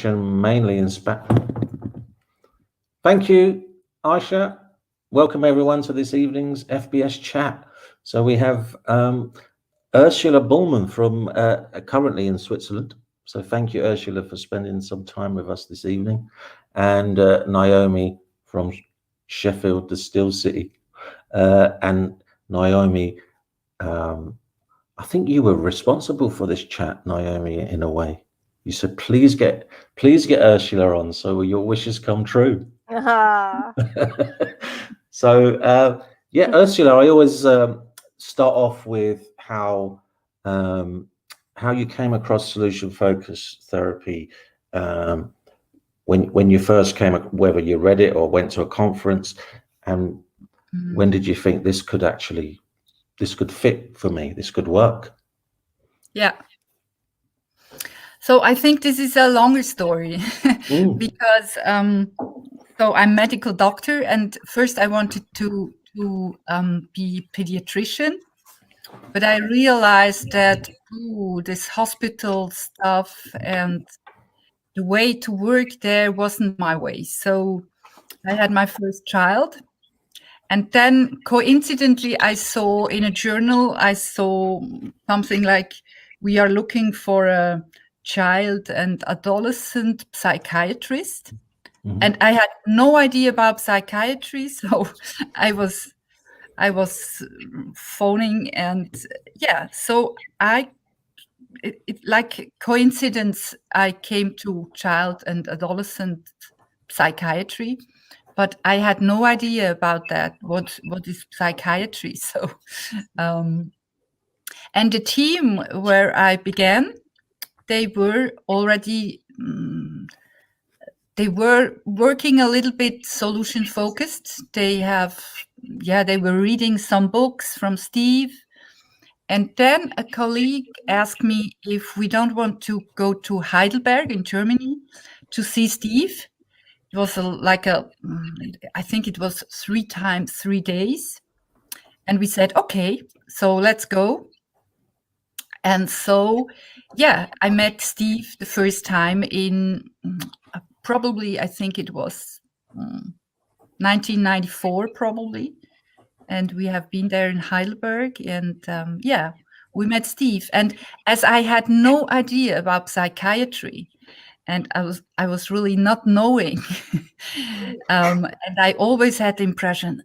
information mainly in Spanish. Thank you, Aisha. Welcome everyone to this evening's FBS chat. So we have Ursula Bühlmann from currently in Switzerland. So thank you, Ursula, for spending some time with us this evening, and Naomi from Sheffield, the Still City. And Naomi, I think you were responsible for this chat, Naomi, in a way. You said, please get Ursula on so your wishes come true. So, yeah, Ursula, I always start off with how you came across solution-focused therapy when you first came, whether you read it or went to a conference, and when did you think this could fit for me, this could work? Yeah. So I think this is a longer story because so I'm medical doctor, and first I wanted to be pediatrician, but I realized that this hospital stuff and the way to work there wasn't my way. So I had my first child, and then coincidentally I saw in a journal, something like, we are looking for a child and adolescent psychiatrist. And I had no idea about psychiatry, so I was phoning, and so like coincidence, I came to child and adolescent psychiatry, but I had no idea about that. What is psychiatry? So, and the team where I began, they were already. They were working a little bit solution focused. They were reading some books from Steve. And then a colleague asked me if we don't want to go to Heidelberg in Germany to see Steve. It was I think it was 3 times 3 days. And we said, okay, so let's go. And so, I met Steve the first time in probably, I think it was 1994, probably. And we have been there in Heidelberg, and we met Steve. And as I had no idea about psychiatry, and I was really not knowing, and I always had the impression,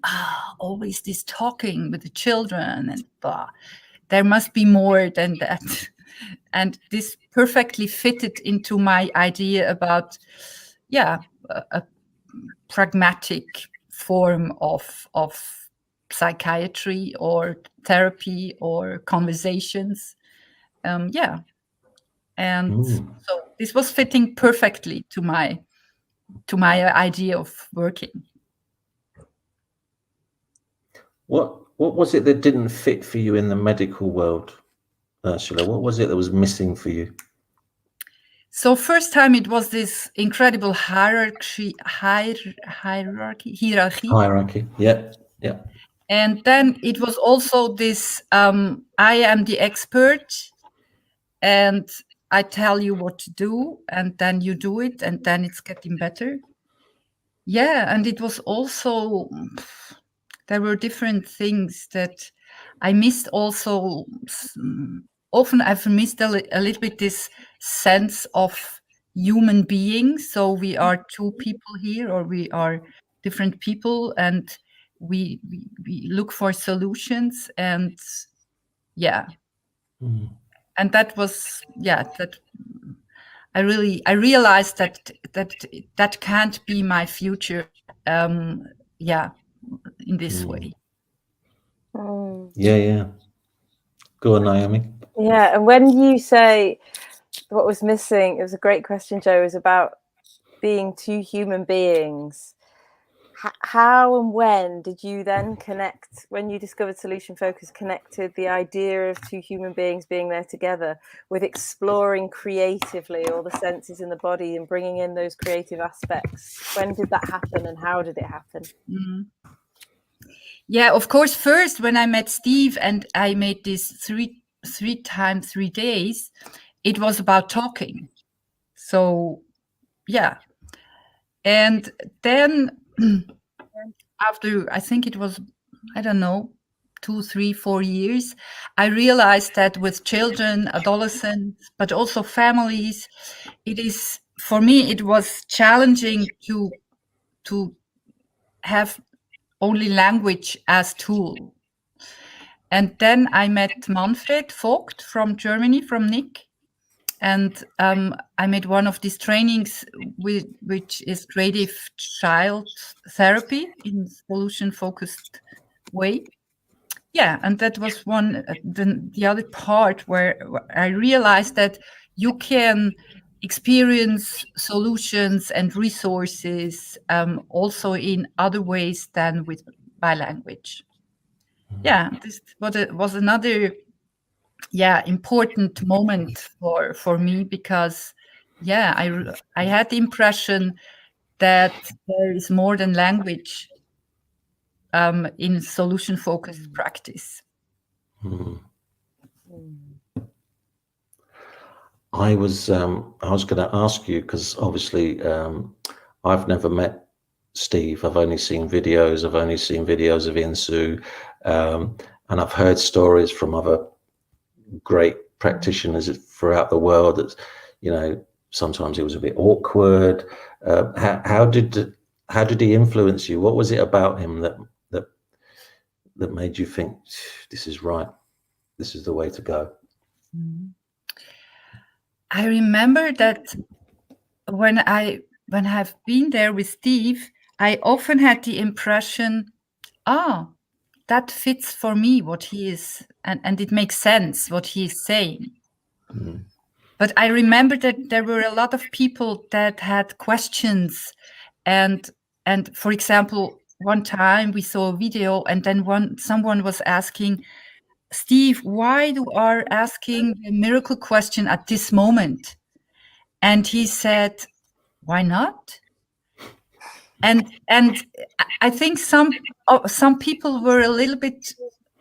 always this talking with the children, and there must be more than that. And this perfectly fitted into my idea about, a pragmatic form of psychiatry or therapy or conversations. And so this was fitting perfectly to my idea of working. What was it that didn't fit for you in the medical world, Ursula? What was it that was missing for you? So first time it was this incredible hierarchy. Yeah. And then it was also this, I am the expert and I tell you what to do, and then you do it, and then it's getting better. Yeah, and it was also, there were different things that I missed also. Often I've missed a little bit this sense of human being. So we are 2 people here, or we are different people, and we look for solutions, and and that was that I realized that can't be my future in this way. Yeah. Go on, Naomi. Yeah, and when you say what was missing, it was a great question, Joe, is about being 2 human beings. How and when did you then connect, when you discovered Solution Focus, connected the idea of 2 human beings being there together with exploring creatively all the senses in the body and bringing in those creative aspects? When did that happen, and how did it happen? Yeah, of course, first when I met Steve and I made this 3 times 3 days, it was about talking. So yeah. And then after, I think it was, I don't know, 2, 3, 4 years, I realized that with children, adolescents, but also families, it is, for me, it was challenging to have only language as tool. And then I met Manfred Vogt from Germany, from NIC. And I made one of these trainings, which is creative child therapy in solution-focused way. Yeah, and that was one. The other part where I realized that you can experience solutions and resources also in other ways than by language. Yeah, this was another important moment for me, because I had the impression that there is more than language in solution focused practice. I was going to ask you, because obviously I've never met Steve. I've only seen videos. I've only seen videos of Insu, and I've heard stories from other great practitioners throughout the world that, you know, sometimes it was a bit awkward. How did he influence you? What was it about him that made you think this is right, this is the way to go? I remember that when I've been there with Steve, I often had the impression, that fits for me what he is, and it makes sense what he is saying. But I remember that there were a lot of people that had questions, and for example, one time we saw a video, and then someone was asking, Steve, why you are asking the miracle question at this moment? And he said, why not? And I think some people were a little bit,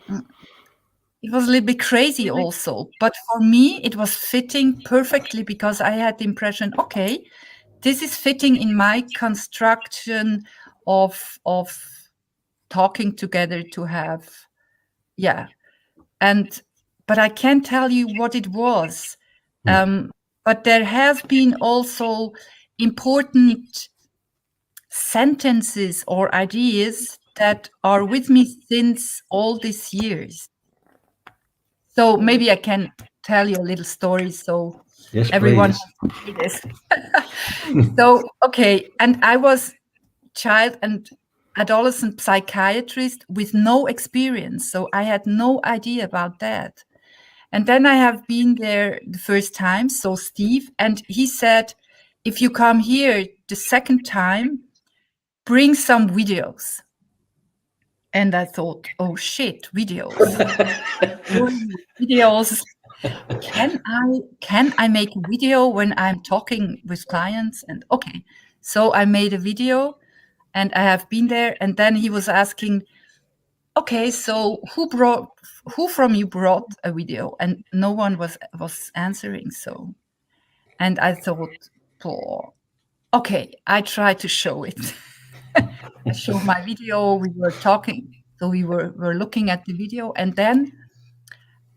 it was a little bit crazy also. But for me, it was fitting perfectly, because I had the impression, okay, this is fitting in my construction of talking together to have, but I can't tell you what it was. But there have been also important sentences or ideas that are with me since all these years. So maybe I can tell you a little story, so yes, everyone please. can see this. So, okay, and I was child and adolescent psychiatrist with no experience, so I had no idea about that. And then I have been there the first time, so Steve, and he said, if you come here the second time, bring some videos. And I thought, oh shit, videos. Videos. Can I make a video when I'm talking with clients? And okay, so I made a video, and I have been there. And then he was asking, okay, so who from you brought a video? And no one was answering. So, and I thought, okay, I tried to show it. I showed my video. We were talking, so we were looking at the video, and then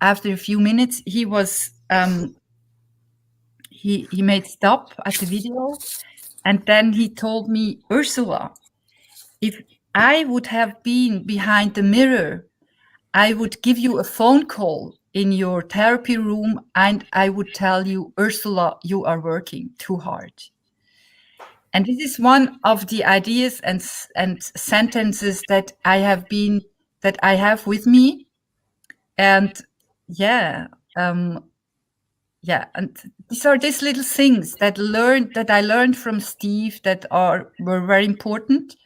after a few minutes, he was he made stop at the video, and then he told me, Ursula, if I would have been behind the mirror, I would give you a phone call in your therapy room, and I would tell you, Ursula, you are working too hard. And this is one of the ideas and sentences that I have with me, and and these are these little things that I learned from Steve that were very important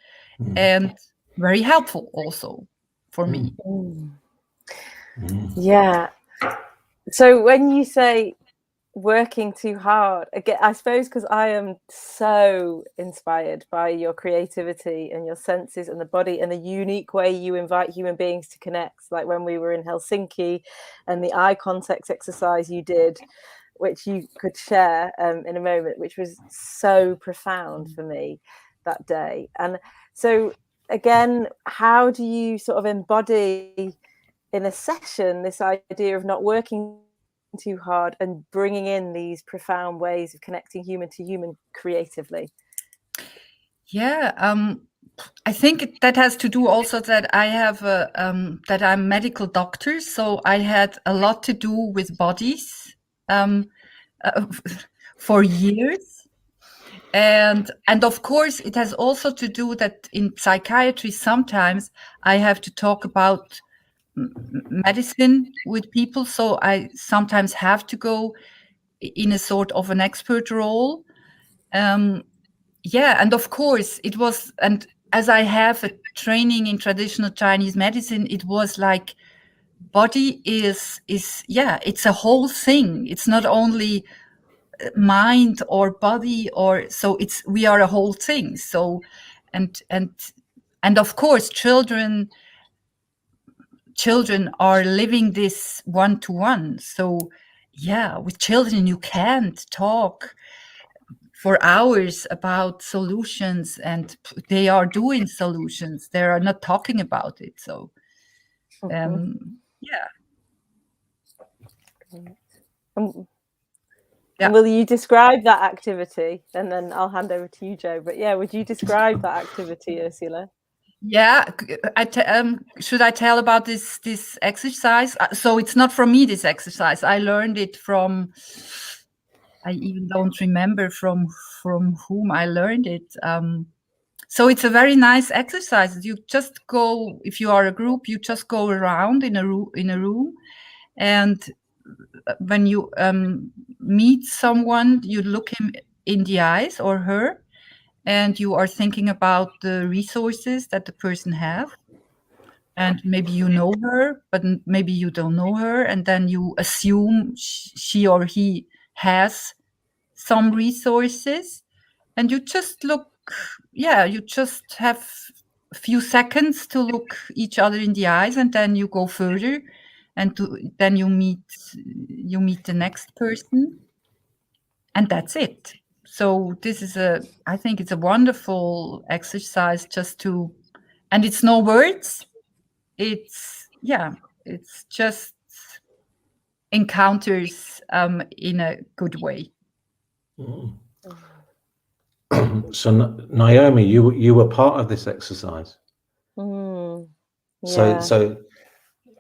and very helpful also for me. Yeah. So when you say working too hard, again, I suppose because I am so inspired by your creativity and your senses and the body and the unique way you invite human beings to connect, like when we were in Helsinki and the eye contact exercise you did, which you could share in a moment, which was so profound for me that day. And so again, how do you sort of embody in a session this idea of not working too hard and bringing in these profound ways of connecting human to human creatively? Yeah, I think that has to do also that I have that I'm a medical doctor, so I had a lot to do with bodies for years, and of course it has also to do that in psychiatry sometimes I have to talk about medicine with people, so I sometimes have to go in a sort of an expert role. Yeah, and of course it was, and as I have a training in traditional Chinese medicine, it was like body is yeah, it's a whole thing. It's not only mind or body, or so it's we are a whole thing. So and of course children are living this one-to-one. So yeah, with children you can't talk for hours about solutions, and they are doing solutions. They are not talking about it. So yeah. And will you describe that activity? And then I'll hand over to you, Joe. But yeah, would you describe that activity, Ursula? Yeah, should I tell about this exercise? So it's not from me, this exercise. I learned it from, I even don't remember from whom I learned it. So it's a very nice exercise. You just go, if you are a group, you just go around in a room, and when you meet someone, you look him in the eyes or her, and you are thinking about the resources that the person have. And maybe you know her, but maybe you don't know her. And then you assume she or he has some resources. And you just look, yeah, you just have a few seconds to look each other in the eyes, and then you go further, and then you meet the next person, and that's it. So this is I think it's a wonderful exercise just to, and it's no words. It's just encounters in a good way. So Naomi, you were part of this exercise. Yeah. So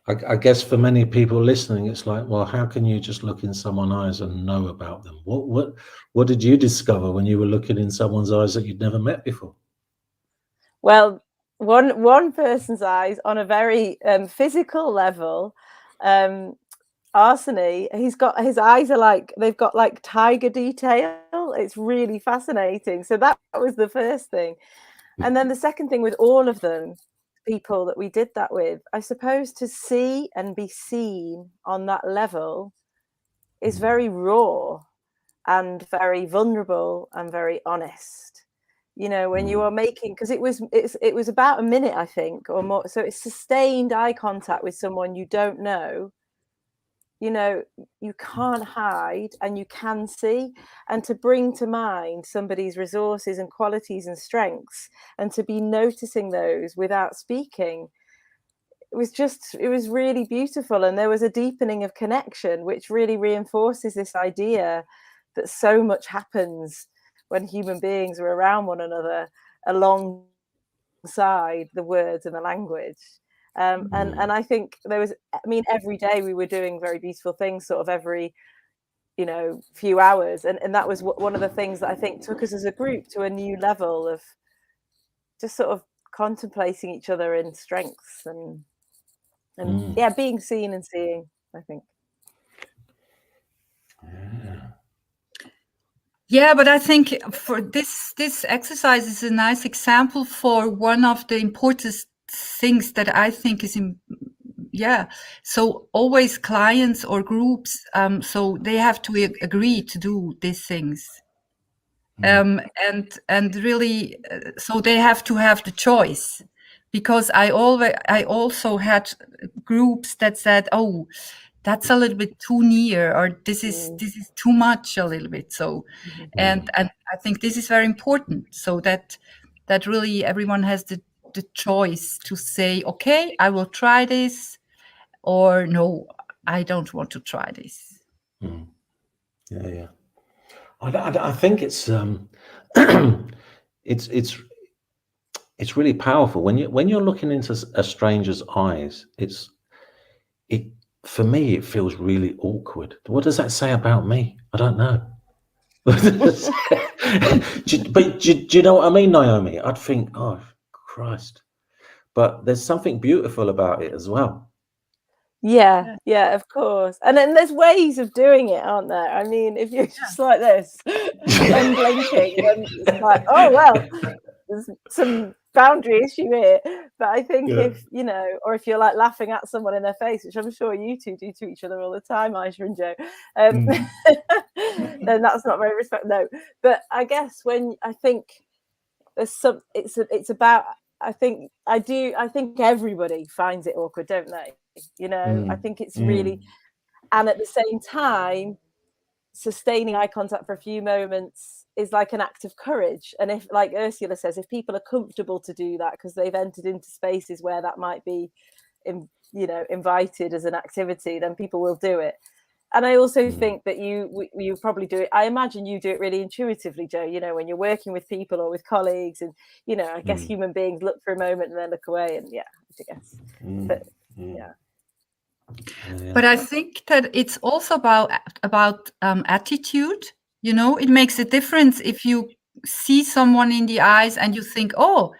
I guess for many people listening, it's like, well, how can you just look in someone's eyes and know about them? What did you discover when you were looking in someone's eyes that you'd never met before? Well, one person's eyes on a very physical level, Arsene, his eyes are like, they've got like tiger detail. It's really fascinating. So that was the first thing. And then the second thing with all of them, people that we did that with, I suppose to see and be seen on that level is very raw and very vulnerable and very honest. You know, when you are making, because it was about a minute, I think, or more. So it's sustained eye contact with someone you don't know. You know, you can't hide and you can see, and to bring to mind somebody's resources and qualities and strengths, and to be noticing those without speaking, it was really beautiful. And there was a deepening of connection, which really reinforces this idea that so much happens when human beings are around one another alongside the words and the language. And I think there was, I mean, every day we were doing very beautiful things, sort of every, few hours. And that was one of the things that I think took us as a group to a new level of just sort of contemplating each other in strengths and yeah, being seen and seeing, I think. Yeah, but I think for this exercise is a nice example for one of the important things that I think is so always clients or groups, so they have to agree to do these things, and really, so they have to have the choice, because I also had groups that said, oh, that's a little bit too near, or this is too much a little bit. So, and I think this is very important, so that really everyone has the choice to say, okay, I will try this, or no, I don't want to try this. Yeah. I think it's it's really powerful when you're looking into a stranger's eyes. For me, it feels really awkward. What does that say about me? I don't know. But do you know what I mean, Naomi? I'd think, oh Christ, but there's something beautiful about it as well. Yeah, of course. And then there's ways of doing it, aren't there? I mean, if you're just like this, unblinking, then it's like, oh well, there's some boundary issue here. But I think if or if you're like laughing at someone in their face, which I'm sure you two do to each other all the time, Aisha and Joe, then that's not very respectful. No, but I guess I think there's some, it's about. I think everybody finds it awkward, don't they? I think it's really, and at the same time, sustaining eye contact for a few moments is like an act of courage. And if, like Ursula says, if people are comfortable to do that because they've entered into spaces where that might be, invited as an activity, then people will do it. And I also think that you probably do it. I imagine you do it really intuitively, Joe, when you're working with people or with colleagues, and, I guess human beings look for a moment and then look away, and I guess. But But I think that it's also about attitude. It makes a difference if you see someone in the eyes and you think, oh,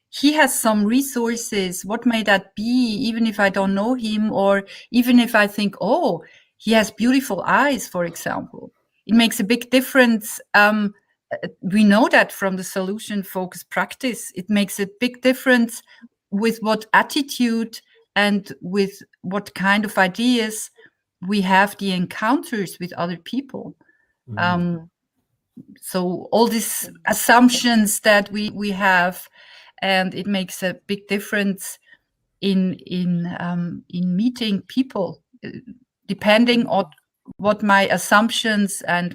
he has some resources. What may that be? Even if I don't know him, or even if I think, oh, he has beautiful eyes, for example. It makes a big difference. We know that from the solution-focused practice. It makes a big difference with what attitude and with what kind of ideas we have the encounters with other people. So all these assumptions that we have, and it makes a big difference in meeting people, depending on what my assumptions and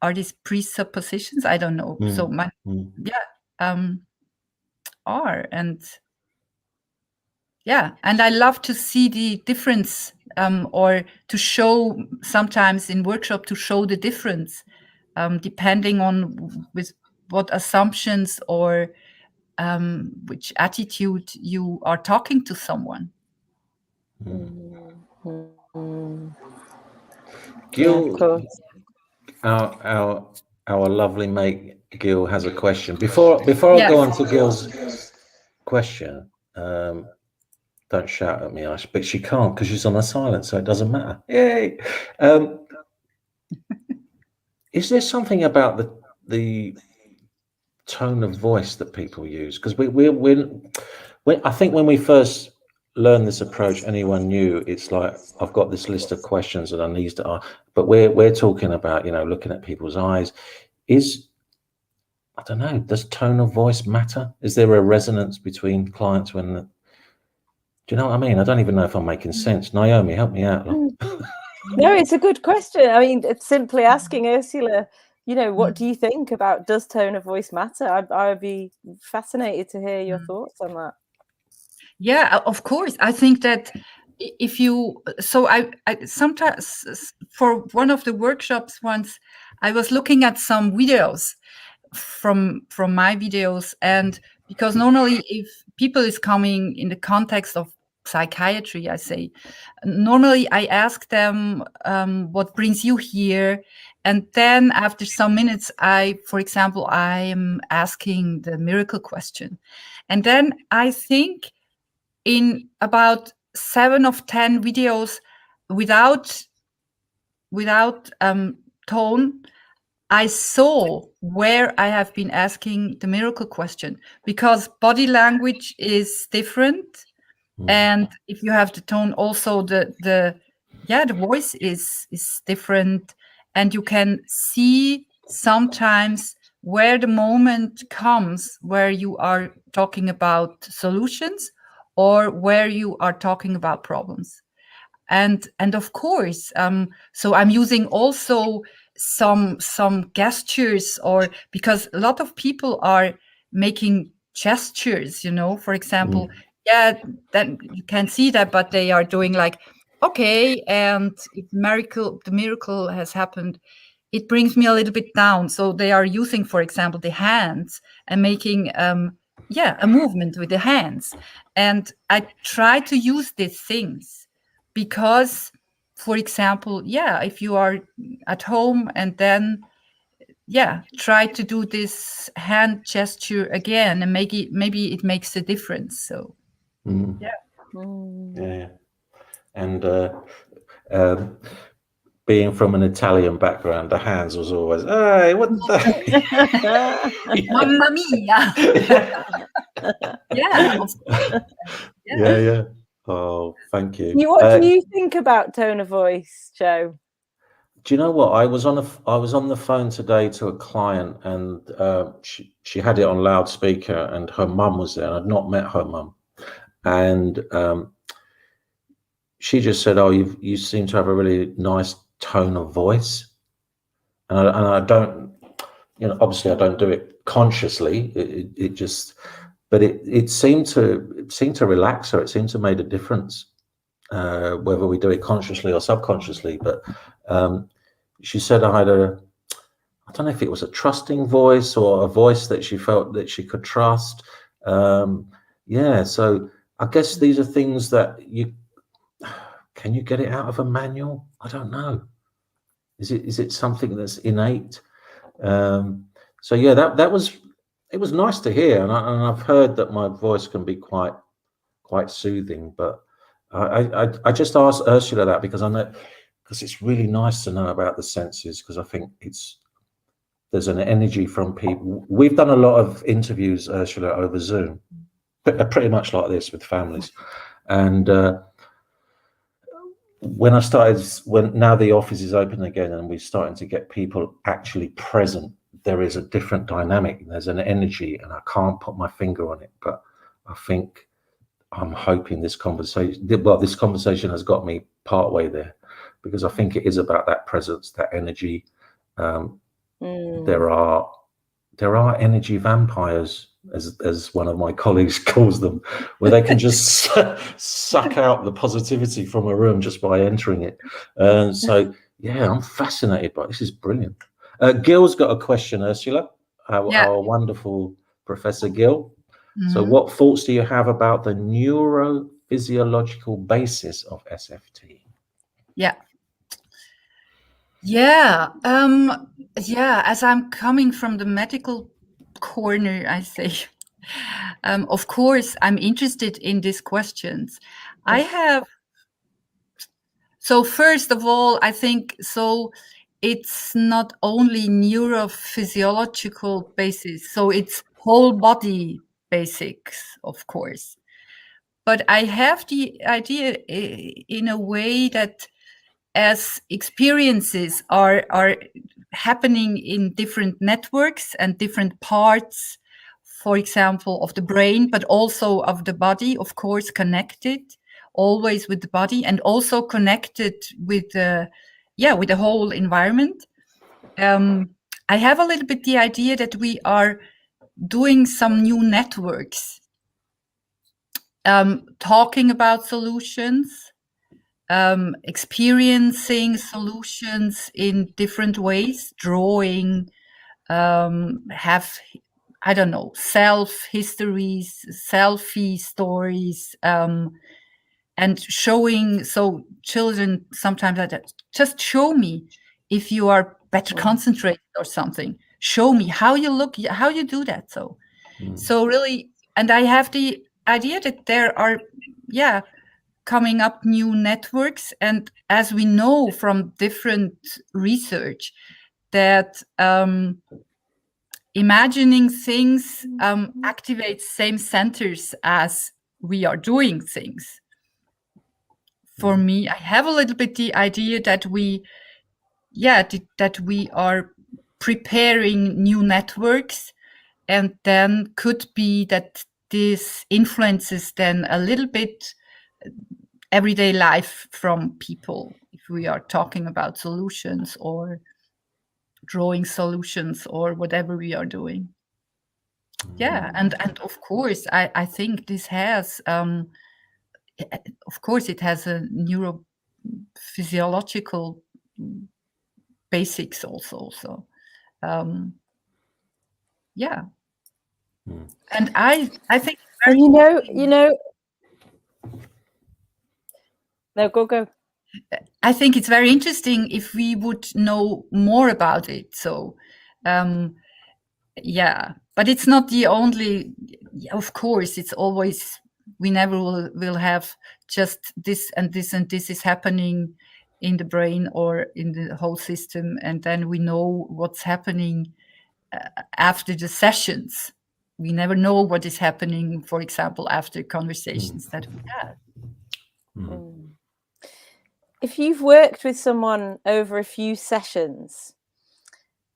are these presuppositions? I don't know. So are, and I love to see the difference, or to show sometimes in workshop, to show the difference, depending on with what assumptions or which attitude you are talking to someone. Gil, our lovely mate Gil has a question. Before I go on to Gil's question, don't shout at me, Ash, but she can't because she's on a silent, so it doesn't matter. Yay! Is there something about the tone of voice that people use? Because I think when we first learned this approach, anyone knew it's like, I've got this list of questions that I need to ask, but we're talking about looking at people's eyes. I don't know, does tone of voice matter? Is there a resonance between clients when do you know what I mean? I don't even know if I'm making sense. Naomi, help me out. No, it's a good question. I mean, it's simply asking Ursula, what do you think about, does tone of voice matter? I would be fascinated to hear your thoughts on that. Yeah, of course. I think that if you, so I sometimes for one of the workshops once, I was looking at some videos from my videos, and because normally if people is coming in the context of psychiatry, I say, normally I ask them, what brings you here? And then after some minutes, for example, I am asking the miracle question. And then I think in about 7 of 10 videos without tone, I saw where I have been asking the miracle question, because body language is different. And if you have the tone, also the voice is different, and you can see sometimes where the moment comes where you are talking about solutions or where you are talking about problems. and of course, so I'm using also some gestures, or because a lot of people are making gestures, for example, then you can see that, but they are doing like, okay, and if the miracle has happened, it brings me a little bit down. So they are using, for example, the hands and making a movement with the hands. And I try to use these things because, for example, if you are at home and then try to do this hand gesture again, and maybe it makes a difference. So yeah. And being from an Italian background, the hands was always, hey, what the Mamma mia. Yeah. Oh, thank you. What do you think about tone of voice, Joe? Do you know what? I was on the phone today to a client, and she had it on loudspeaker, and her mum was there, and I'd not met her mum, and she just said, "Oh, you seem to have a really nice tone of voice," and I don't, obviously I don't do it consciously. It just, but it seemed to relax her. It seemed to make a difference, whether we do it consciously or subconsciously. But she said I don't know if it was a trusting voice or a voice that she felt that she could trust. So I guess these are things that can you get it out of a manual? I don't know. Is it something that's innate? That was nice to hear, and I've heard that my voice can be quite soothing. But I just asked Ursula that because I know, because it's really nice to know about the senses, because I think there's an energy from people. We've done a lot of interviews, Ursula, over Zoom, pretty much like this with families, and when now the office is open again and we're starting to get people actually present, there is a different dynamic. There's an energy, and I can't put my finger on it, but I think I'm hoping this conversation has got me part way there, because I think it is about that presence, that energy. There are energy vampires, as one of my colleagues calls them, where they can just suck out the positivity from a room just by entering it. I'm fascinated by it. This is brilliant. Gil's got a question, Ursula, our wonderful Professor Gil. So what thoughts do you have about the neurophysiological basis of SFT? As I'm coming from the medical corner, I say, of course, I'm interested in these questions. So first of all, I think, so it's not only neurophysiological basis, so it's whole body basics, of course. But I have the idea in a way that as experiences are happening in different networks and different parts, for example, of the brain, but also of the body, of course, connected always with the body, and also connected with the whole environment. I have a little bit the idea that we are doing some new networks, talking about solutions, experiencing solutions in different ways, drawing, have, I don't know, self-histories, selfie stories, and showing, so children sometimes just show me if you are better concentrated or something. Show me how you look, how you do that. So really, and I have the idea that there are, coming up new networks. And as we know from different research, that imagining things activates same centers as we are doing things. For me, I have a little bit the idea that we are preparing new networks, and then could be that this influences then a little bit everyday life from people, if we are talking about solutions or drawing solutions or whatever we are doing. Yeah, and of course, I think this has, of course, it has a neurophysiological basics also. So, yeah, and I think, and no, go. I think it's very interesting if we would know more about it. So, yeah, but it's not the only. Of course, it's always, we never will have just this and this and this is happening in the brain or in the whole system, and then we know what's happening after the sessions. We never know what is happening, for example, after conversations that we had. If you've worked with someone over a few sessions,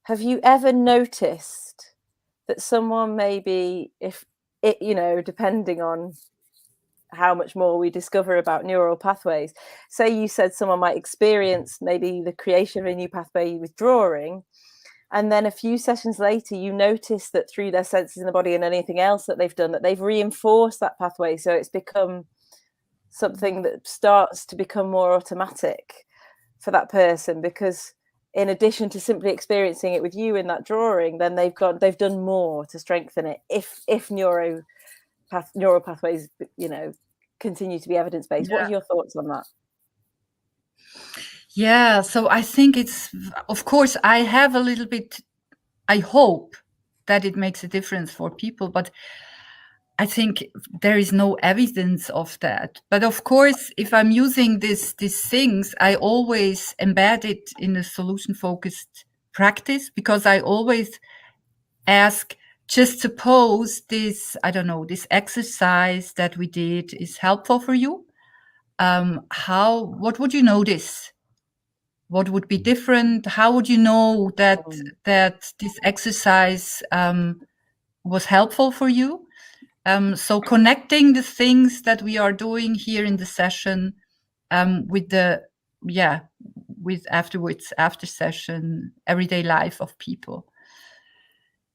have you ever noticed that someone, maybe, if it, depending on how much more we discover about neural pathways, say you said someone might experience maybe the creation of a new pathway with drawing, and then a few sessions later you notice that through their senses in the body and anything else that they've done, that they've reinforced that pathway, so it's become something that starts to become more automatic for that person, because in addition to simply experiencing it with you in that drawing, then they've done more to strengthen it, if neural pathways continue to be evidence-based. What are your thoughts on that? Yeah, so I think it's, of course, I have a little bit, I hope that it makes a difference for people, but I think there is no evidence of that. But of course, if I'm using these things, I always embed it in a solution-focused practice, because I always ask, just suppose this, I don't know, this exercise that we did is helpful for you. What would you notice? What would be different? How would you know that this exercise was helpful for you? So connecting the things that we are doing here in the session with afterwards, after session, everyday life of people.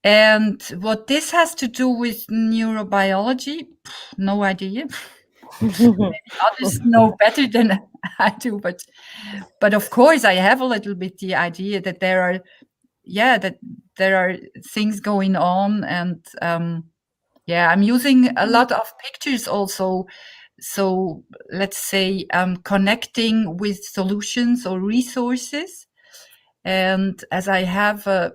And what this has to do with neurobiology, no idea. Maybe others know better than I do, but of course I have a little bit the idea that there are things going on, and I'm using a lot of pictures also. So let's say connecting with solutions or resources. And as I have a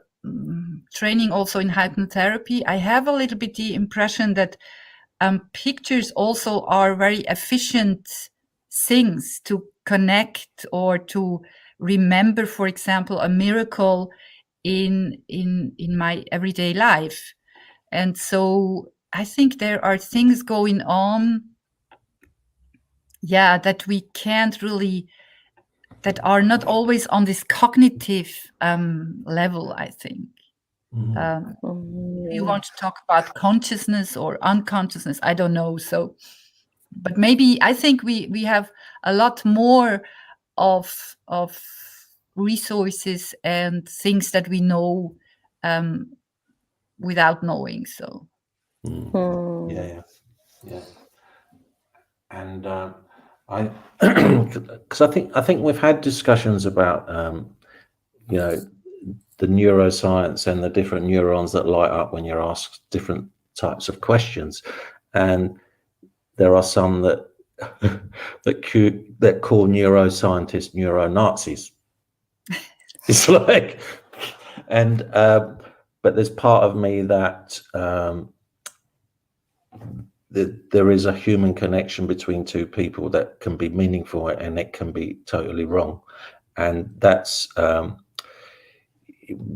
training also in hypnotherapy, I have a little bit the impression that pictures also are very efficient things to connect or to remember, for example, a miracle in my everyday life. And so I think there are things going on, that we can't really, that are not always on this cognitive level, I think. You want to talk about consciousness or unconsciousness, I don't know. So, but maybe I think we have a lot more of resources and things that we know without knowing. So yeah. And I because I think we've had discussions about the neuroscience and the different neurons that light up when you're asked different types of questions, and there are some that that call neuroscientists neuro-Nazis. It's like, and but there's part of me that there is a human connection between two people that can be meaningful, and it can be totally wrong, and that's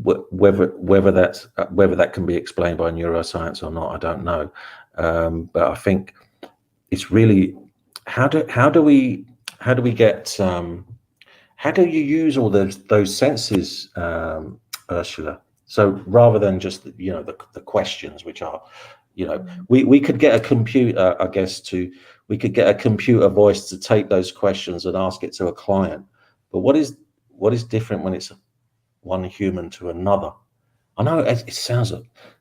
whether that can be explained by neuroscience or not, I don't know. But I think it's really how do we get how do you use all those senses, Ursula? So rather than just the questions, which are You know, we could get a computer, I guess, we could get a computer voice to take those questions and ask it to a client. But what is different when it's one human to another? I know it sounds,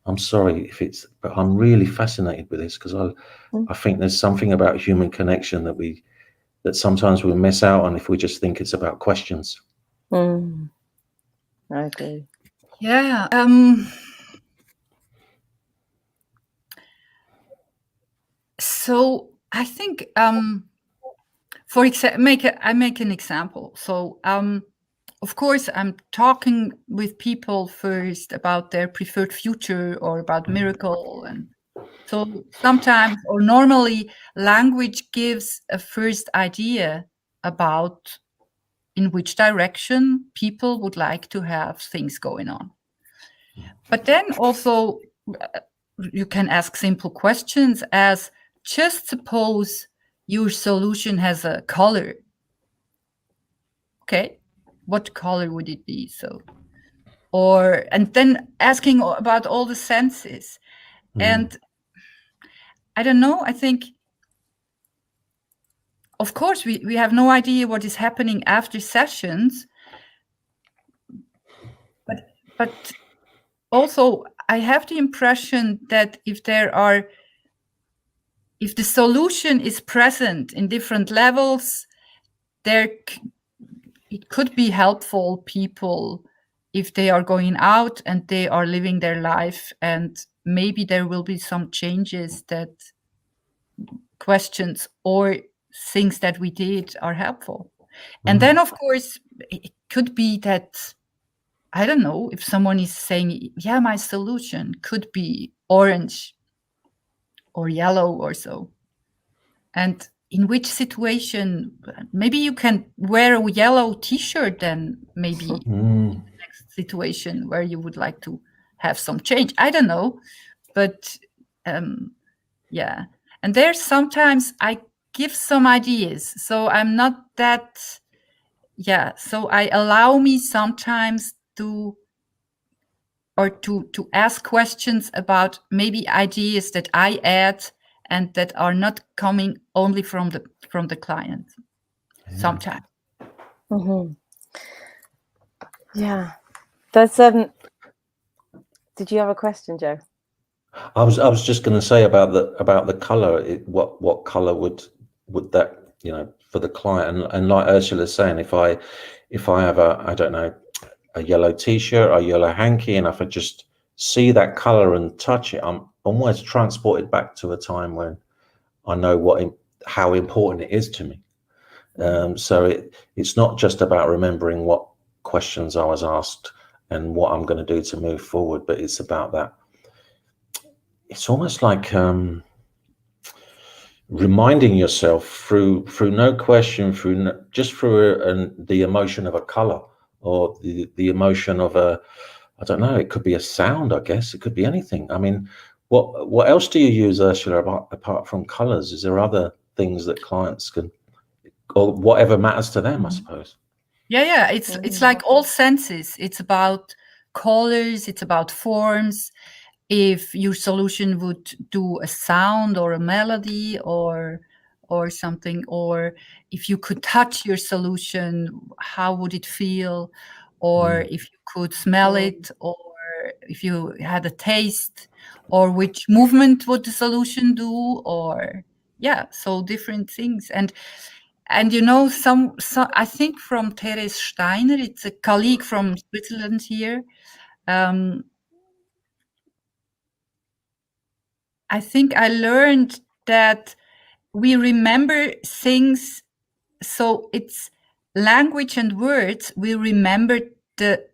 I'm sorry if it's, but I'm really fascinated with this because I think there's something about human connection that sometimes we miss out on if we just think it's about questions. I agree. Yeah. So I think, for example, I make an example. So, of course, I'm talking with people first about their preferred future or about miracle, and so sometimes or normally language gives a first idea about in which direction people would like to have things going on. But then also you can ask simple questions as, just suppose your solution has a color. Okay, what color would it be? So, and then asking about all the senses. And I don't know, I think, of course, we have no idea what is happening after sessions. But also, I have the impression that if the solution is present in different levels, it could be helpful people if they are going out and they are living their life, and maybe there will be some changes that questions or things that we did are helpful. And then, of course, it could be that, I don't know, if someone is saying, yeah, my solution could be orange or yellow or so. And in which situation, maybe you can wear a yellow t-shirt then maybe in the next situation where you would like to have some change. I don't know. But yeah. And there's sometimes I give some ideas. So I'm not that, so I allow me sometimes to ask questions about maybe ideas that I add and that are not coming only from the client. Sometimes. Yeah, that's did you have a question, Joe? I was just going to say about the color. What color would that, you know, for the client, and like Ursula's saying, if I have I don't know, a yellow t-shirt or a yellow hanky, and if I just see that color and touch it, I'm almost transported back to a time when I know how important it is to me. So it's not just about remembering what questions I was asked and what I'm going to do to move forward, but it's about that. It's almost like reminding yourself through no question, just through the emotion of a color or the emotion of I don't know, it could be a sound, I guess. It could be anything. I mean, what else do you use, Ursula, apart from colors? Is there other things that clients can, or whatever matters to them, I suppose? Yeah. It's like all senses. It's about colors. It's about forms. If your solution would do a sound or a melody or something, or if you could touch your solution, how would it feel? Or if you could smell it, or if you had a taste, or which movement would the solution do, or so different things. And you know, some I think from Therese Steiner, it's a colleague from Switzerland here. I think I learned that we remember things, so it's language and words. We remember the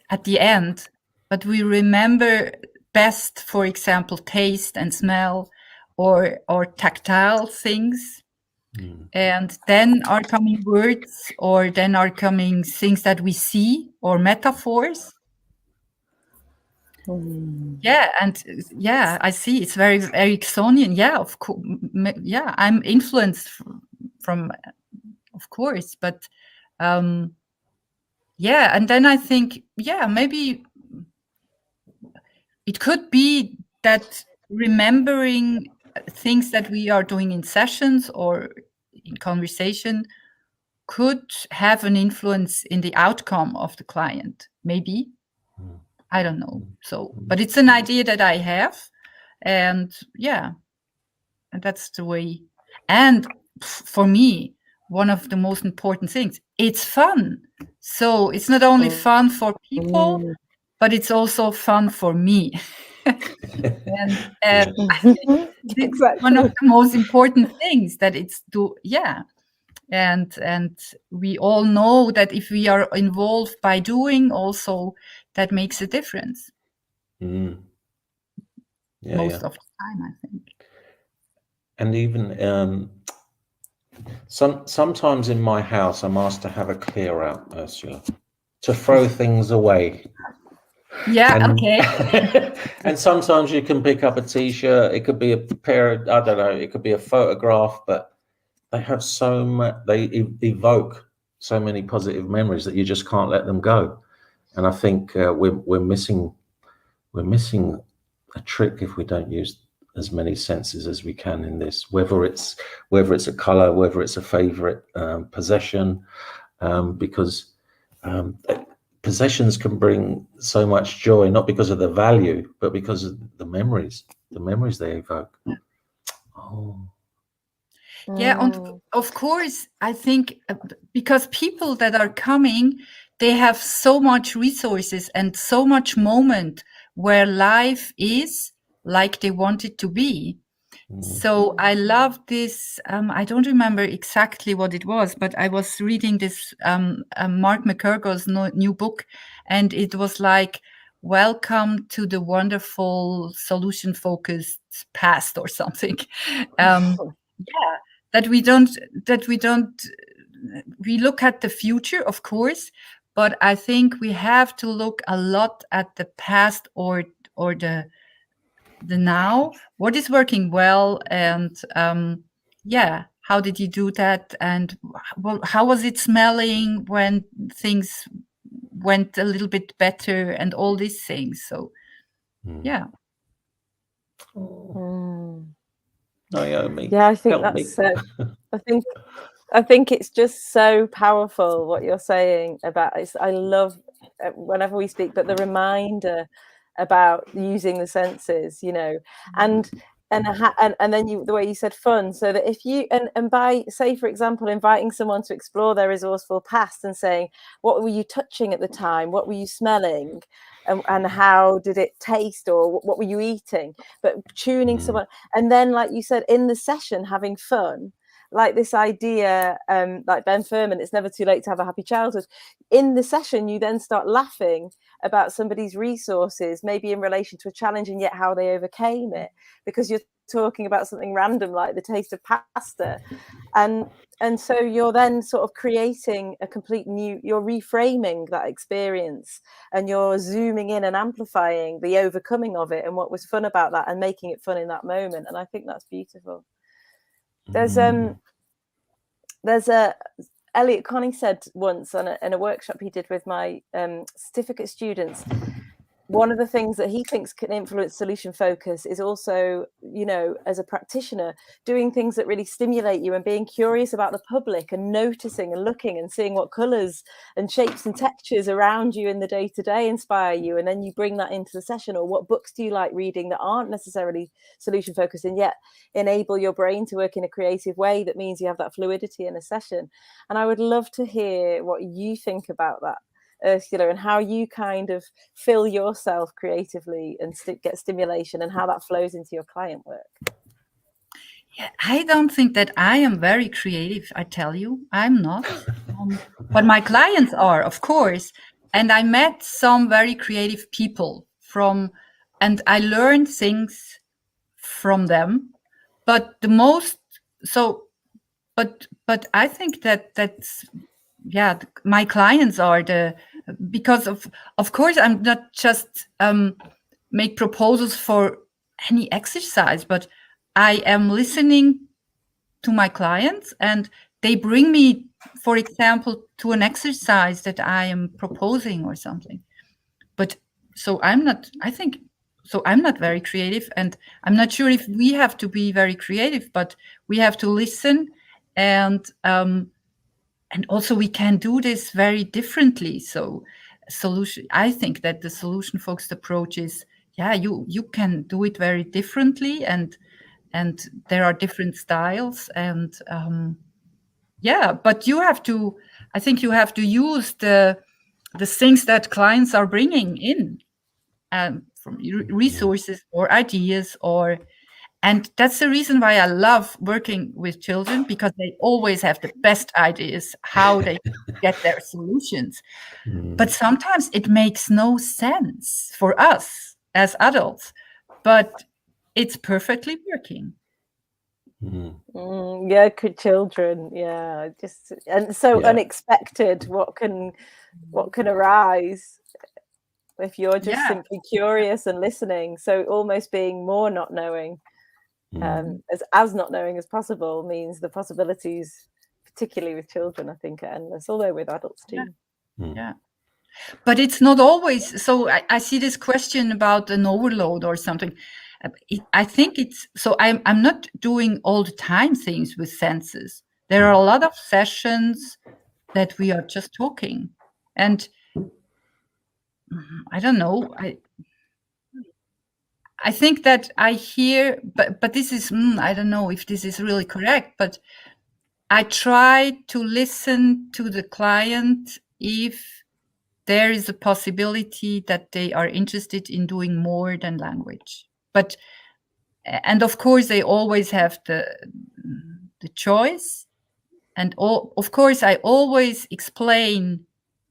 at the end, but we remember best, for example, taste and smell, or tactile things. And then are coming words, or then are coming things that we see, or metaphors. I see it's very Ericksonian. Of course. I'm influenced from of course, but and then I think maybe it could be that remembering things that we are doing in sessions or in conversation could have an influence in the outcome of the client. Maybe. I don't know. So, but it's an idea that I have. And yeah, and that's the way. And for me, one of the most important things, it's fun. So it's not only fun for people, but it's also fun for me. And I think it's one of the most important things that it's and we all know that if we are involved by doing also, that makes a difference. Most of the time, I think. And even sometimes in my house, I'm asked to have a clear out, Ursula, to throw things away. Yeah, okay. And sometimes you can pick up a T-shirt. It could be a pair of, I don't know, it could be a photograph, but they have so much, they evoke so many positive memories that you just can't let them go. And I think we're missing a trick if we don't use as many senses as we can in this, whether it's a color, whether it's a favorite possession, because possessions can bring so much joy, not because of the value, but because of the memories they evoke. Yeah, and of course, I think because people that are coming, they have so much resources and so much moment where life is like they want it to be. So I love this. I don't remember exactly what it was, but I was reading this Mark McCurgo's new book, and it was like, "Welcome to the wonderful solution-focused past" or something. Yeah, that we look at the future, of course, but I think we have to look a lot at the past or the now, what is working well, and how did you do that, and how was it smelling when things went a little bit better, and all these things. So yeah. Naomi, yeah, I think that's I think it's just so powerful what you're saying about it. I love whenever we speak, but the reminder about using the senses, you know, and then the way you said fun, so that if you and by, say, for example, inviting someone to explore their resourceful past and saying, what were you touching at the time, what were you smelling, and how did it taste, or what were you eating, but tuning someone, and then, like you said, in the session having fun, like this idea, like Ben Furman, it's never too late to have a happy childhood. In the session, you then start laughing about somebody's resources, maybe in relation to a challenge, and yet how they overcame it, because you're talking about something random like the taste of pasta. And so you're then sort of creating a complete new, you're reframing that experience, and you're zooming in and amplifying the overcoming of it and what was fun about that, and making it fun in that moment. And I think that's beautiful. There's a Elliot Connie said once in a workshop he did with my certificate students, one of the things that he thinks can influence solution focus is also, you know, as a practitioner, doing things that really stimulate you and being curious about the public and noticing and looking and seeing what colors and shapes and textures around you in the day-to-day inspire you. And then you bring that into the session. Or what books do you like reading that aren't necessarily solution focused and yet enable your brain to work in a creative way that means you have that fluidity in a session? And I would love to hear what you think about that, Ursula, and how you kind of fill yourself creatively and get stimulation, and how that flows into your client work. Yeah, I don't think that I am very creative. I tell you, I'm not. But my clients are, of course. And I met some very creative people and I learned things from them. But but I think that's my clients are because of course I'm not just make proposals for any exercise, but I am listening to my clients and they bring me, for example, to an exercise that I am proposing or something. But so I think so I'm not very creative, and I'm not sure if we have to be very creative, but we have to listen, and also we can do this very differently. So I think that the solution focused approach is, you can do it very differently, and there are different styles, and but I think you have to use the things that clients are bringing in, from resources or ideas, and that's the reason why I love working with children, because they always have the best ideas how they get their solutions. But sometimes it makes no sense for us as adults, but it's perfectly working. Yeah, good children. Yeah, just and so unexpected. What can arise if you're just simply curious and listening? So almost being more not knowing, as not knowing as possible, means the possibilities, particularly with children, I think, are endless. Although with adults too. Yeah. But it's not always. So I see this question about an overload or something. I think it's so. I'm not doing all the time things with senses. There are a lot of sessions that we are just talking, and I don't know. I think that I hear, but this is I don't know if this is really correct. But I try to listen to the client if there is a possibility that they are interested in doing more than language. And of course, they always have the choice. And of course, I always explain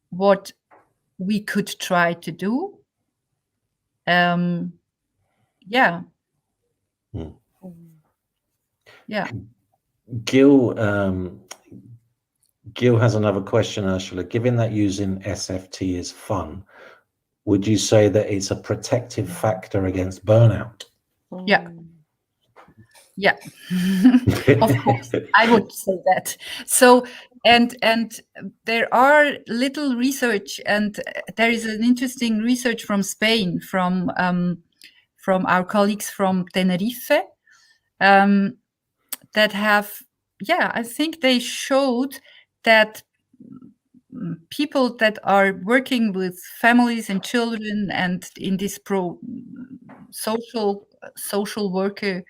what we could try to do. Yeah. Gil has another question, Ursula. Given that using SFT is fun, would you say that it's a protective factor against burnout? Yeah. Of course, I would say that. So, and there are little research, and there is an interesting research from Spain, from our colleagues from Tenerife, that have, I think they showed that people that are working with families and children and in this social worker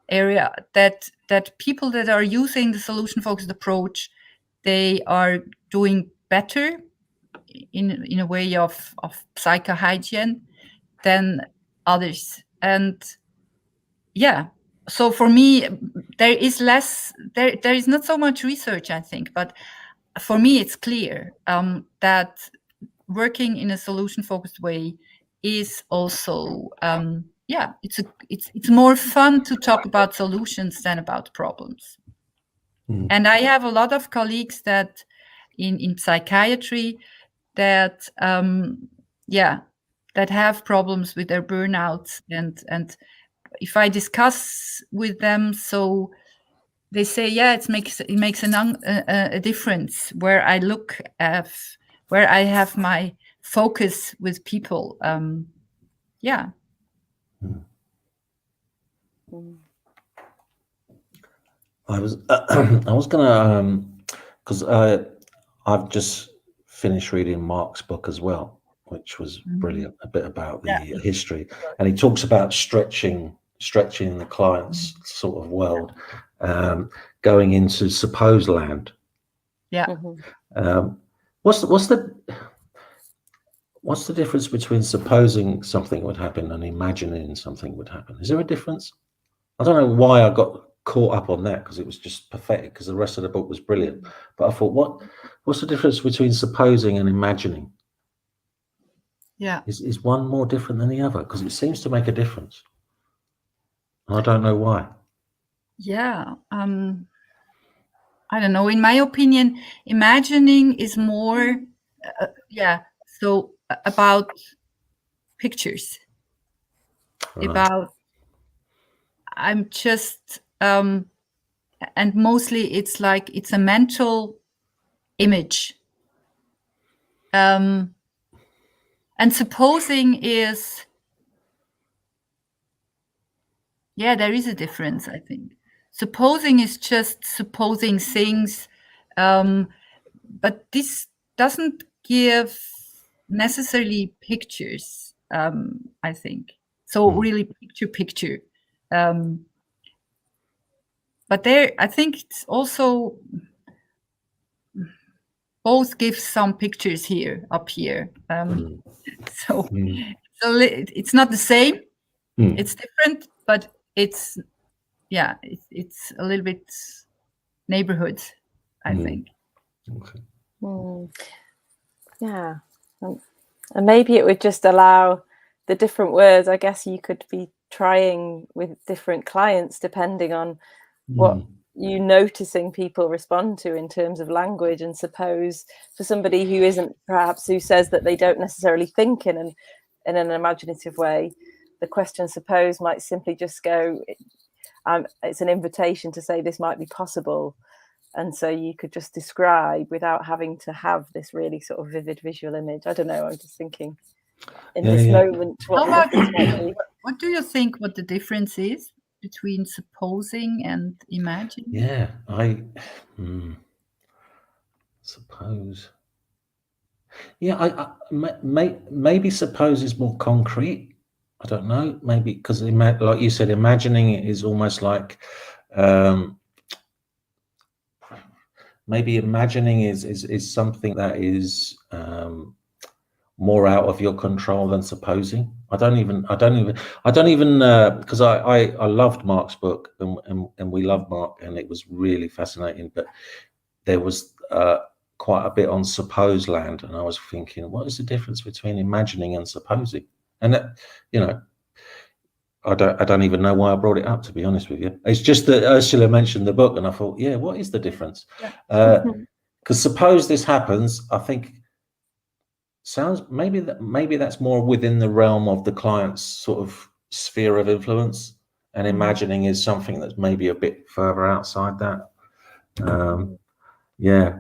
area, that people that are using the solution focused approach, they are doing better in a way of psychohygiene than others. And so for me, there is not so much research, I think, but for me it's clear that working in a solution focused way is also it's more fun to talk about solutions than about problems. And I have a lot of colleagues that in psychiatry that that have problems with their burnouts, and if I discuss with them, so they say, it makes a difference where I look at, where I have my focus with people. I was gonna because I've just finished reading Mark's book as well, which was brilliant, a bit about the history, and he talks about stretching the client's sort of world, going into suppose land. What's the difference between supposing something would happen and imagining something would happen? Is there a difference? I don't know why I got caught up on that, because it was just pathetic, because the rest of the book was brilliant. But I thought, what's the difference between supposing and imagining? Is one more different than the other? Because it seems to make a difference. I don't know why. I don't know. In my opinion, imagining is more, so about pictures. Right. About, I'm just, and mostly it's like, it's a mental image. And supposing is Yeah, there is a difference, I think. Supposing is just supposing things, but this doesn't give necessarily pictures, I think. So really picture. But there, I think it's also both give some pictures here, up here. So it's not the same. It's different, but it's a little bit neighborhood, I think. Okay. Yeah. And maybe it would just allow the different words. I guess you could be trying with different clients depending on what you noticing people respond to in terms of language. And suppose for somebody who isn't, perhaps who says that they don't necessarily think in an imaginative way, the question suppose might simply just go, it's an invitation to say this might be possible. And so you could just describe without having to have this really sort of vivid visual image. I don't know. I'm just thinking in this moment. What do you think what the difference is between supposing and imagining? Yeah, I suppose. Yeah, maybe suppose is more concrete. I don't know. Maybe because, like you said, imagining it is almost like. Maybe imagining is something that is more out of your control than supposing. I don't even because I loved Mark's book and we love Mark and it was really fascinating, but there was quite a bit on suppose land, and I was thinking, what is the difference between imagining and supposing? And that, I don't even know why I brought it up, to be honest with you. It's just that Ursula mentioned the book, and I thought, yeah, what is the difference? Because suppose this happens, I think sounds maybe that's more within the realm of the client's sort of sphere of influence, and imagining is something that's maybe a bit further outside that.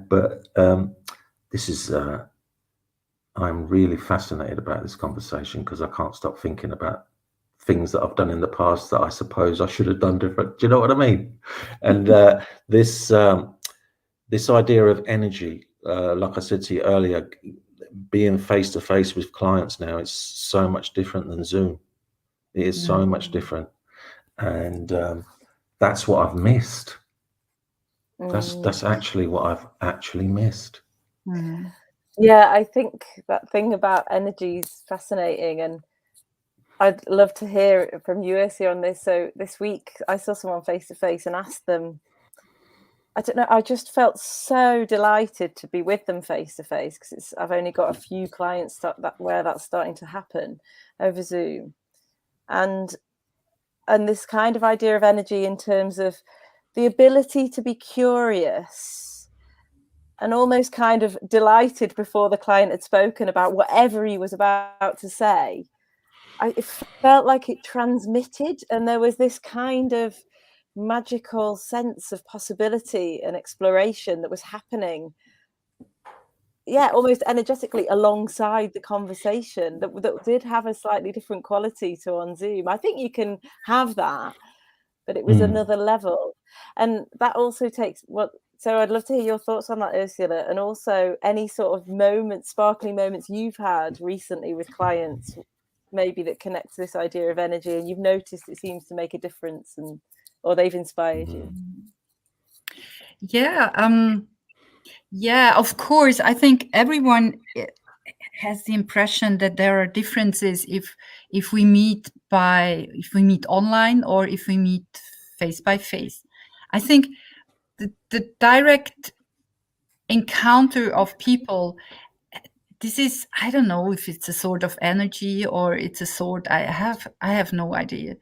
But this is. I'm really fascinated about this conversation because I can't stop thinking about things that I've done in the past that I suppose I should have done different. Do you know what I mean? And this idea of energy, like I said to you earlier, being face to face with clients now, it's so much different than Zoom. It is so much different, and that's what I've missed. That's actually what I've actually missed. Yeah, I think that thing about energy is fascinating, and I'd love to hear from you, Ursula, on this. So this week I saw someone face to face and asked them, I don't know, I just felt so delighted to be with them face to face because I've only got a few clients where that's starting to happen over Zoom. And this kind of idea of energy in terms of the ability to be curious and almost kind of delighted before the client had spoken about whatever he was about to say. It felt like it transmitted, and there was this kind of magical sense of possibility and exploration that was happening. Yeah, almost energetically alongside the conversation that did have a slightly different quality to on Zoom. I think you can have that, but it was another level. And that also takes so I'd love to hear your thoughts on that, Ursula, and also any sort of moments, sparkling moments you've had recently with clients, maybe that connect to this idea of energy and you've noticed it seems to make a difference, or they've inspired you. Yeah, of course. I think everyone has the impression that there are differences if we meet online or if we meet face by face. I think the direct encounter of people, this is, I don't know if it's a sort of energy or it's a sort, I have no idea.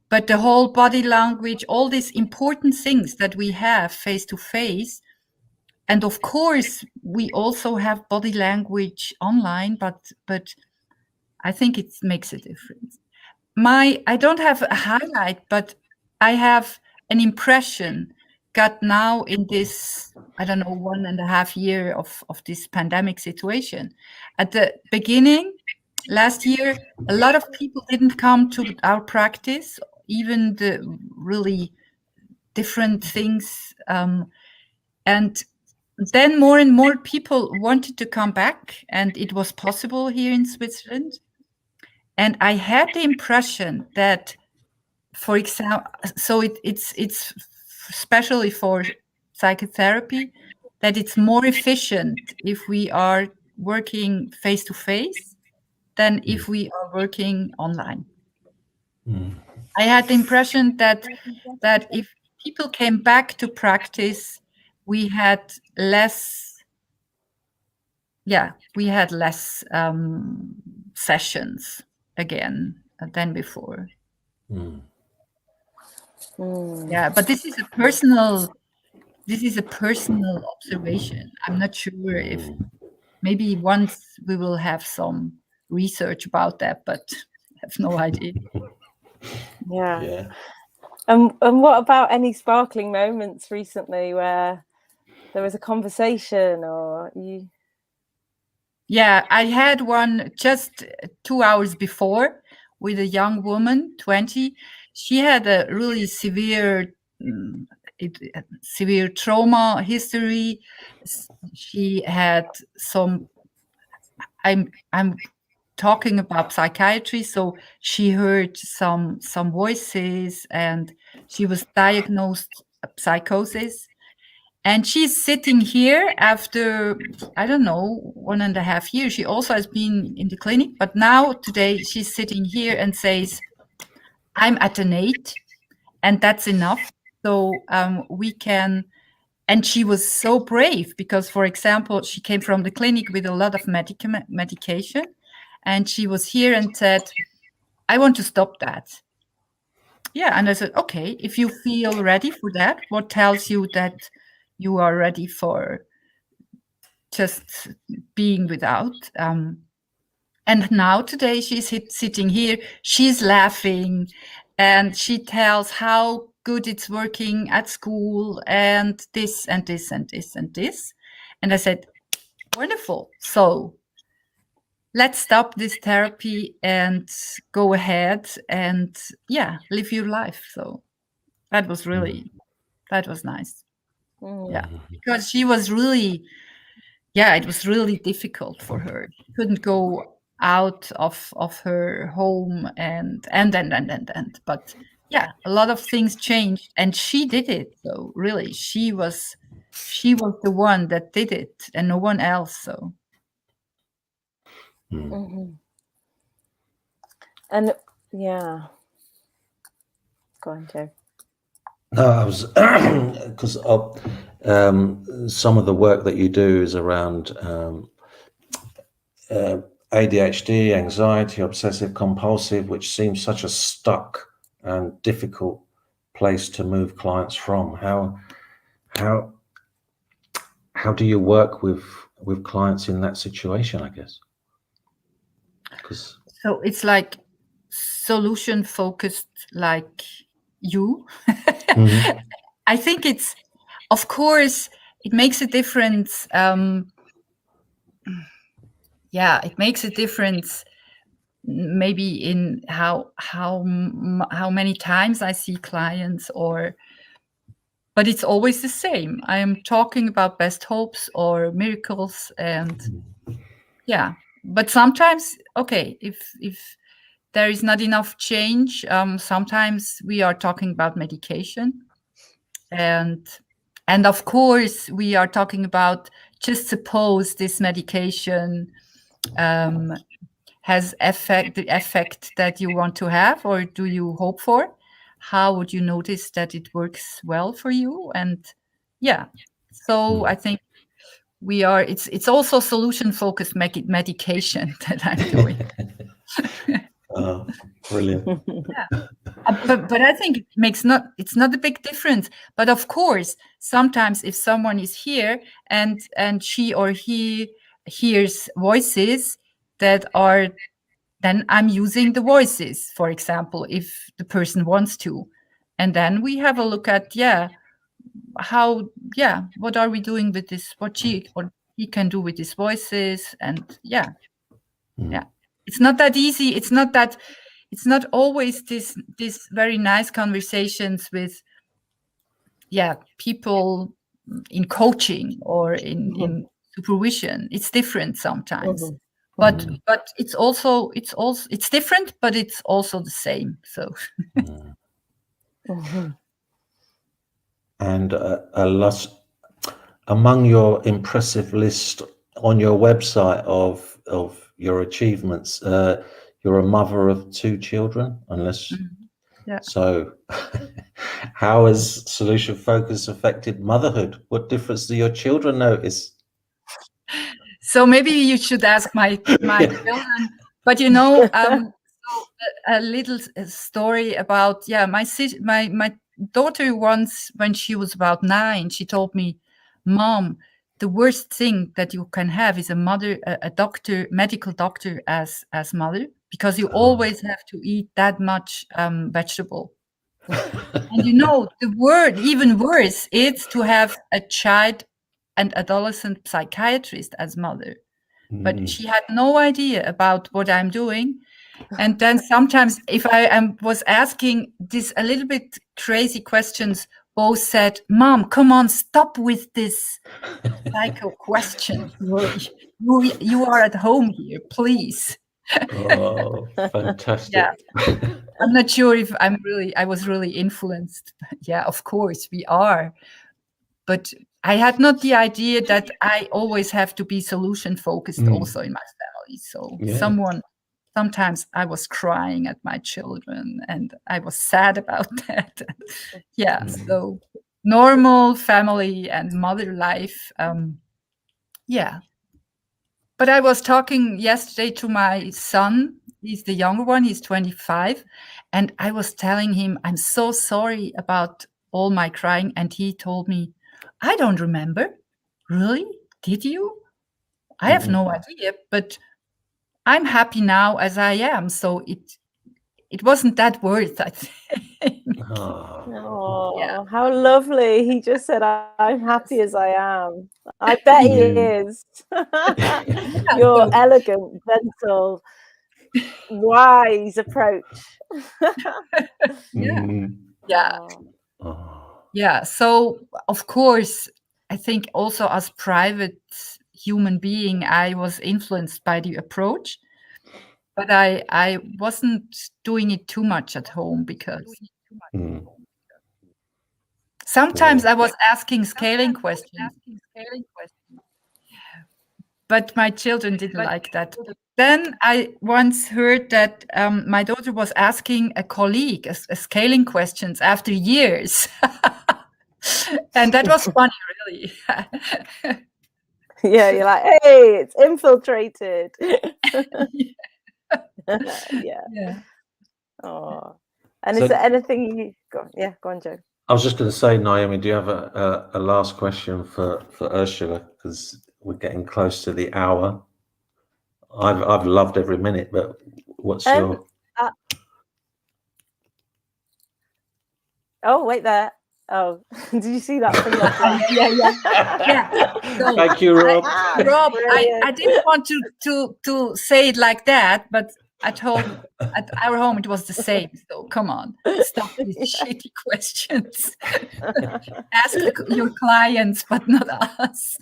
But the whole body language, all these important things that we have face to face, and of course we also have body language online, but I think it makes a difference. I don't have a highlight, but I have an impression got now in this, I don't know, 1.5 year of this pandemic situation. At the beginning, last year, a lot of people didn't come to our practice, even the really different things. And then more and more people wanted to come back, and it was possible here in Switzerland. And I had the impression that, for example, so it's especially for psychotherapy, that it's more efficient if we are working face to face than if we are working online. I had the impression that if people came back to practice, we had less sessions again than before. Yeah, but this is a personal observation. I'm not sure if maybe once we will have some research about that, but I have no idea. Yeah. And what about any sparkling moments recently where there was a conversation or you? Yeah, I had one just 2 hours before with a young woman, 20. She had a really severe trauma history. She had some, I'm talking about psychiatry, so she heard some voices, and she was diagnosed psychosis. And she's sitting here after, I don't know, 1.5 years. She also has been in the clinic, but now today she's sitting here and says, I'm at an 8, and that's enough. So we can, and she was so brave because, for example, she came from the clinic with a lot of medication, and she was here and said, I want to stop that. Yeah, and I said, okay, if you feel ready for that, what tells you that you are ready for just being without? And now today she's sitting here, she's laughing, and she tells how good it's working at school, and this and this and this and this. And I said, wonderful. So let's stop this therapy and go ahead and live your life. So that was nice. Yeah, because she was really, it was really difficult for her. She couldn't go out of her home and but a lot of things changed, and she did it. So really, she was the one that did it, and no one else. So And go on, Joe. No, I was because some of the work that you do is around ADHD, anxiety, obsessive compulsive, which seems such a stuck and difficult place to move clients from. How do you work with clients in that situation, I guess? So it's like solution focused, like you. I think it's, of course, it makes a difference. It makes a difference maybe in how many times I see clients, but it's always the same. I am talking about best hopes or miracles, and but sometimes, okay, if there is not enough change, sometimes we are talking about medication, and of course we are talking about, just suppose this medication has the effect that you want to have or do you hope for. How would you notice that it works well for you? And so I think we are, it's also solution focused medication that I'm doing. Brilliant. But I think it's not a big difference. But of course, sometimes if someone is here and she or he hears voices that are, then I'm using the voices, for example, if the person wants to. And then we have a look at, what are we doing with this, what he can do with these voices. And it's not that easy. It's it's not always this very nice conversations with people in coaching or in supervision. It's different sometimes. But it's different, but it's also the same. So and among your impressive list on your website of your achievements, you're a mother of 2 children, unless so. How has solution focus affected motherhood? What difference do your children notice? So maybe you should ask my children. But you know, so a little story about my daughter once, when she was about 9, she told me, "Mom, the worst thing that you can have is a doctor, medical doctor as mother, because you always have to eat that much vegetable." And you know, the word even worse is to have a child and adolescent psychiatrist as mother. But she had no idea about what I'm doing. And then sometimes if I was asking this a little bit crazy questions, both said, "Mom, come on, stop with this psycho question. You are at home here, please." Oh, fantastic. Yeah. I'm not sure if I was really influenced. Yeah, of course we are. But I had not the idea that I always have to be solution focused also in my family. So sometimes I was crying at my children and I was sad about that. So normal family and mother life. But I was talking yesterday to my son. He's the younger one. He's 25. And I was telling him, I'm so sorry about all my crying. And he told me, I don't remember. Really? Did you? I have no idea. But I'm happy now as I am. So it wasn't that worth, I think. Oh, how lovely. He just said, I'm happy as I am. I bet he is. Your elegant, gentle, wise approach. So of course, I think also as private human being, I was influenced by the approach, but I wasn't doing it too much at home, because sometimes I was asking scaling questions, but my children didn't like that. Then I once heard that my daughter was asking a colleague a scaling questions after years. And that was funny, really. Yeah, you're like, hey, it's infiltrated. Oh, and is there anything you go on, Joe? I was just going to say, Naomi, do you have a last question for Ursula, because we're getting close to the hour? I've loved every minute, but what's your? Oh, wait there. Oh, did you see that from yeah. So thank you, Rob. Rob, I didn't want to say it like that, but at home, at our home, it was the same. So come on, stop with shitty questions. Ask your clients, but not us.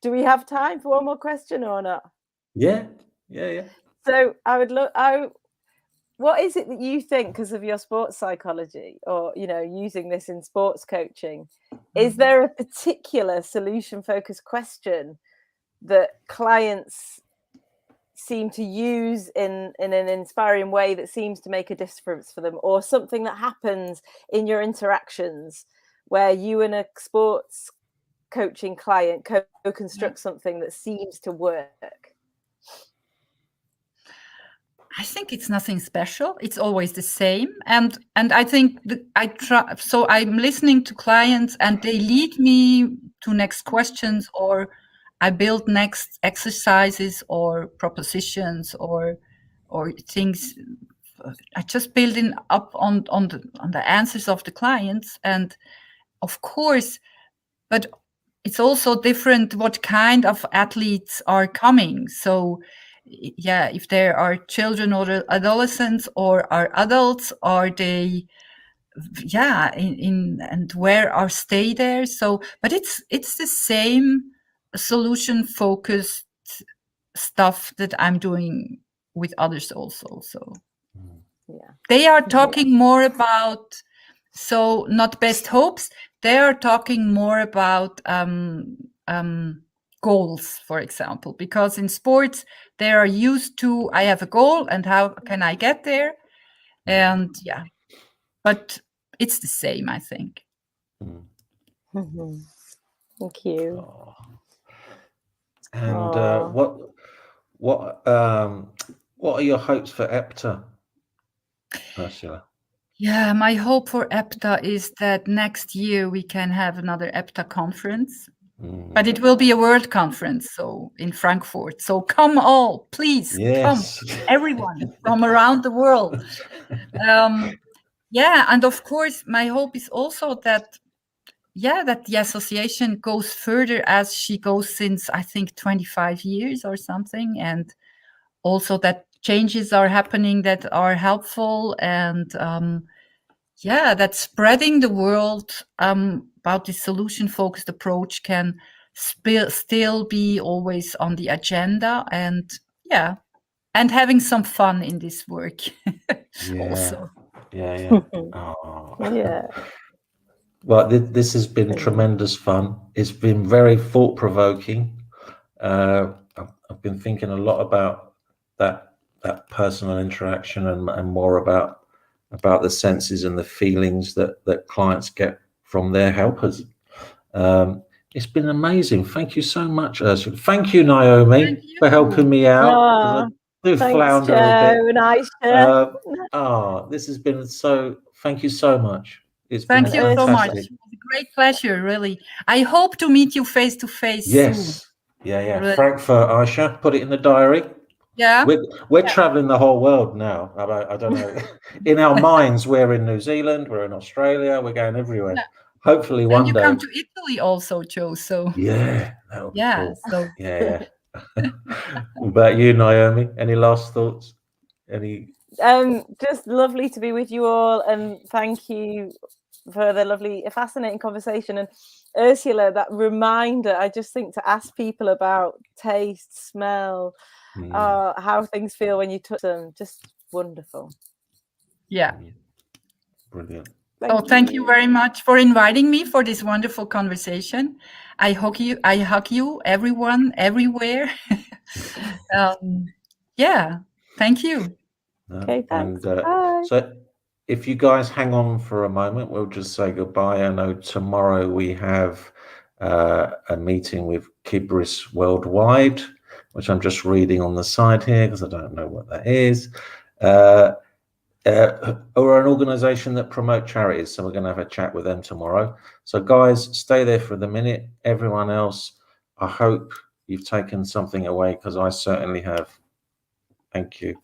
Do we have time for one more question or not? Yeah. So I would look. What is it that you think, because of your sports psychology, or using this in sports coaching, is there a particular solution-focused question that clients seem to use in an inspiring way that seems to make a difference for them, or something that happens in your interactions where you and a sports coaching client co-construct something that seems to work? I think it's nothing special. It's always the same. And I think I try. So I'm listening to clients and they lead me to next questions, or I build next exercises or propositions or things. I just build up on the answers of the clients. And of course, but it's also different what kind of athletes are coming. So if there are children or adolescents or are adults, are they and where are stay there. So but it's the same solution focused stuff that I'm doing with others also. So they are talking more about, so not best hopes, they are talking more about goals, for example, because in sports they are used to, I have a goal and how can I get there, and but it's the same, I think. Thank you. Oh. And what are your hopes for EPTA, Ursula? Yeah, my hope for EPTA is that next year we can have another EPTA conference, but it will be a world conference, so in Frankfurt. So come all, please, come, everyone from around the world. And of course, my hope is also that the association goes further as she goes since, I think, 25 years or something, and also that changes are happening that are helpful, and that spreading the world about this solution-focused approach can still be always on the agenda, and having some fun in this work also. Well, this has been tremendous fun. It's been very thought-provoking. I've been thinking a lot about that personal interaction and more about the senses and the feelings that clients get from their helpers. It's been amazing. Thank you so much, Ursula. Thank you, Naomi, for helping me out. Thanks, Joe and Aisha. This has been so. Thank you so much. Thank you so much. It was a great pleasure, really. I hope to meet you face to face soon. Yeah. Really. Frankfurt, Aisha, put it in the diary. Yeah. We're traveling the whole world now. I don't know. In our minds, we're in New Zealand, we're in Australia, we're going everywhere. Hopefully one day. And you come to Italy also, Joe. So that'll be cool. So What about you, Naomi? Any last thoughts? Just lovely to be with you all, and thank you for the lovely, fascinating conversation. And Ursula, that reminder, I just think to ask people about taste, smell, how things feel when you touch them, just wonderful. Brilliant. Thank you very much for inviting me for this wonderful conversation. I hug you, everyone, everywhere. Thank you. Okay, thanks. So if you guys hang on for a moment, we'll just say goodbye. I know tomorrow we have a meeting with Kibris Worldwide, which I'm just reading on the side here because I don't know what that is. Or an organization that promote charities. So we're going to have a chat with them tomorrow. So guys, stay there for the minute. Everyone else, I hope you've taken something away, because I certainly have. Thank you.